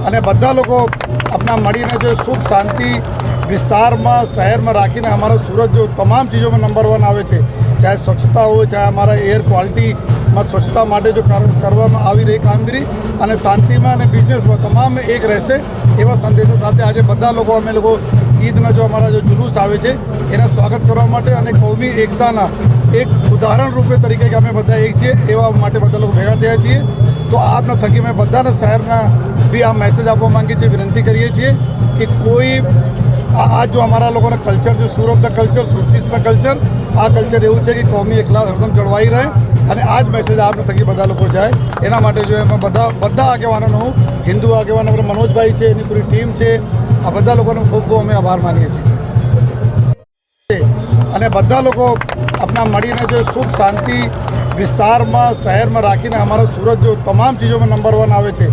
અને બધા લોકો આપણા મળીને જો સુખ શાંતિ વિસ્તારમાં શહેરમાં રાખીને અમારા સુરત જો તમામ ચીજોમાં નંબર 1 આવે છે, ચાહે સ્વચ્છતા હોય, ચાહે અમારા એર ક્વોલિટીમાં સ્વચ્છતા માટે જો કરવામાં આવી રહી કામગીરી અને શાંતિમાં અને બિઝનેસમાં તમામ એક રહેશે એવા સંદેશા સાથે આજે બધા લોકો અમે લોકો ઈદના જો અમારા જો જુલુસ આવે છે એના સ્વાગત કરવા માટે અને કૌમી એકતાના એક ઉદાહરણ રૂપે તરીકે કે અમે બધા એક છીએ એવા માટે બધા લોકો ભેગા થયા છીએ। તો આપના થકી મેં બધાના શહેરના બી આ મેસેજ આપવા માંગીએ છીએ, વિનંતી કરીએ છીએ કે કોઈ आज जो हमारा लोगों ने कल्चर जो सूरत का कल्चर सुरतीसना कल्चर आ कल्चर एवं है कि कौमी एकला हरदम जड़वाई रहे અને આ જ મેસેજ આપને થકી બધા લોકો જાય એના માટે જો એમાં બધા આગેવાનોનો હું હિન્દુ આગેવાનો આપણે મનોજભાઈ છે, એની પૂરી ટીમ છે, આ બધા લોકોનો ખૂબ ખૂબ અમે આભાર માનીએ છીએ અને બધા લોકો આપણા મળીને જો સુખ શાંતિ વિસ્તારમાં શહેરમાં રાખીને અમારા સુરત જો તમામ ચીજોમાં નંબર 1 આવે છે,